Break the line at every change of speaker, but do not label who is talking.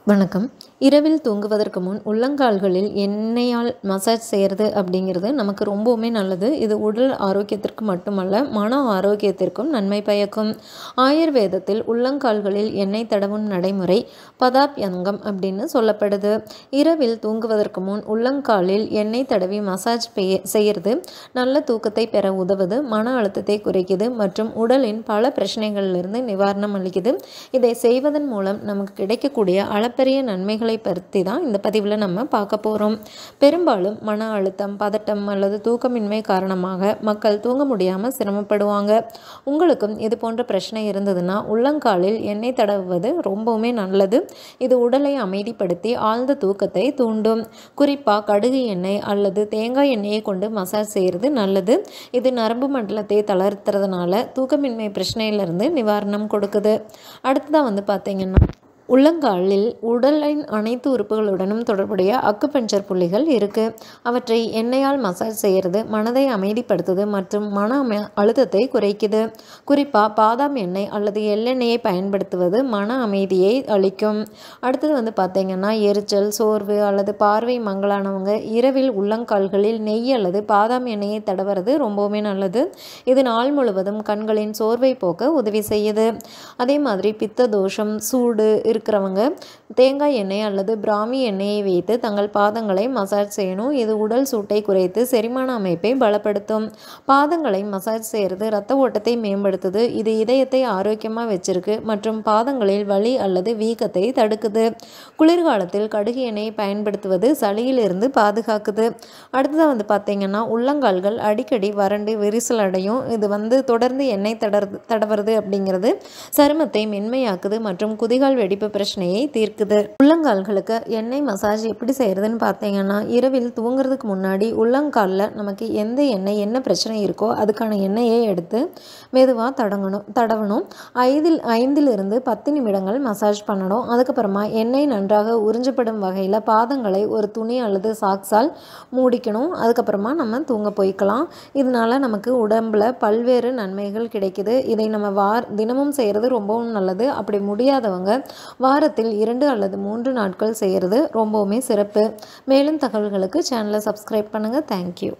வணக்கம். இரவில் தூங்குவதற்கு முன் உள்ளங்கால்களில் எண்ணெயால் மசாஜ் செய்கிறது அப்படிங்கிறது நமக்கு ரொம்பவுமே நல்லது. இது உடல் ஆரோக்கியத்திற்கு மட்டுமல்ல, மன ஆரோக்கியத்திற்கும் நன்மை பயக்கும். ஆயுர்வேதத்தில் உள்ளங்கால்களில் எண்ணெய் தடவும் நடைமுறை பதாப்யங்கம் அப்படின்னு சொல்லப்படுது. இரவில் தூங்குவதற்கு முன் உள்ளங்காலில் எண்ணெய் தடவி மசாஜ் செய்கிறது நல்ல தூக்கத்தை பெற உதவுது, மன அழுத்தத்தை குறைக்குது மற்றும் உடலின் பல பிரச்சனைகளிலிருந்து நிவாரணம் அளிக்குது. இதை செய்வதன் மூலம் நமக்கு கிடைக்கக்கூடிய அளப்பரிய நன்மைகளை பற்றி தான் இந்த பதிவில் நம்ம பார்க்க போகிறோம். பெரும்பாலும் மன அழுத்தம், பதட்டம் அல்லது தூக்கமின்மை காரணமாக மக்கள் தூங்க முடியாமல் சிரமப்படுவாங்க. உங்களுக்கும் இது போன்ற பிரச்சனை இருந்ததுன்னா உள்ளங்காலில் எண்ணெய் தடவுவது ரொம்பவுமே நல்லது. இது உடலை அமைதிப்படுத்தி ஆழ்ந்த தூக்கத்தை தூண்டும். குறிப்பாக கடுகு எண்ணெய் அல்லது தேங்காய் எண்ணெயை கொண்டு மசாஜ் செய்கிறது நல்லது. இது நரம்பு மண்டலத்தை தளர்த்துறதுனால தூக்கமின்மை பிரச்சனையிலிருந்து நிவாரணம் கொடுக்குது. அடுத்ததாக பார்த்தீங்கன்னா, உள்ளங்காலில் உடலின் அனைத்து உறுப்புகளுடனும் தொடர்புடைய அக்குபஞ்சர் புள்ளிகள் இருக்குது. அவற்றை எண்ணெயால் மசாஜ் செய்கிறது மனதை அமைதிப்படுத்துது மற்றும் மன அழுத்தத்தை குறைக்குது. குறிப்பாக பாதாம் எண்ணெய் அல்லது எள்ளெண்ணெயை பயன்படுத்துவது மன அமைதியை அளிக்கும். அடுத்தது பார்த்தீங்கன்னா, எரிச்சல், சோர்வு அல்லது பார்வை மங்கலானவங்க இரவில் உள்ளங்கால்களில் நெய் அல்லது பாதாம் எண்ணெயை தடவுறது ரொம்பவுமே நல்லது. இது நாள் முழுவதும் கண்களின் சோர்வை போக்க உதவி செய்யுது. அதே மாதிரி பித்த தோஷம், சூடு இருக்கிறவங்க தேங்காய் எண்ணெய் அல்லது பிராமி எண்ணெயை வைத்து தங்கள் பாதங்களை மசாஜ் செய்யணும். இது உடல் சூட்டை குறைத்து செரிமான அமைப்பை பலப்படுத்தும். பாதங்களை மசாஜ் செய்கிறது இரத்த ஓட்டத்தை மேம்படுத்துது. இது இதயத்தை ஆரோக்கியமாக வச்சிருக்கு மற்றும் பாதங்களில் வலி அல்லது வீக்கத்தை தடுக்குது. குளிர்காலத்தில் கடுகு எண்ணெயை பயன்படுத்துவது சளியிலிருந்து பாதுகாக்குது. அடுத்ததாக பார்த்தீங்கன்னா, உள்ளங்கால்கள் அடிக்கடி வறண்டு விரிசல் அடையும். இது தொடர்ந்து எண்ணெய் தடவுறது அப்படிங்கிறது சருமத்தை மென்மையாக்குது மற்றும் குதிகால் வெடிப்பு பிரச்சனையை தீர்க்குது. உள்ளங்கால்களுக்கு எண்ணெய் மசாஜ் எப்படி செய்யறதுன்னு பார்த்தீங்கன்னா, இரவில் தூங்குறதுக்கு முன்னாடி உள்ளங்காலில் நமக்கு எந்த எண்ணெய் என்ன பிரச்சனை இருக்கோ அதுக்கான எண்ணெயை எடுத்து மெதுவாக தடவணும். 5 to 10 நிமிடங்கள் மசாஜ் பண்ணணும். அதுக்கப்புறமா எண்ணெய் நன்றாக உறிஞ்சப்படும் வகையில் பாதங்களை ஒரு துணி அல்லது சாக்ஸால் மூடிக்கணும். அதுக்கப்புறமா நம்ம தூங்க போய்க்கலாம். இதனால நமக்கு உடம்புல பல்வேறு நன்மைகள் கிடைக்குது. இதை நம்ம தினமும் செய்கிறது ரொம்பவும் நல்லது. அப்படி முடியாதவங்க வாரத்தில் 2 அல்லது 3 நாட்கள் செய்கிறது ரொம்பவுமே சிறப்பு. மேலும் தகவல்களுக்கு சேனலை சப்ஸ்கிரைப் பண்ணுங்கள். தேங்க்யூ.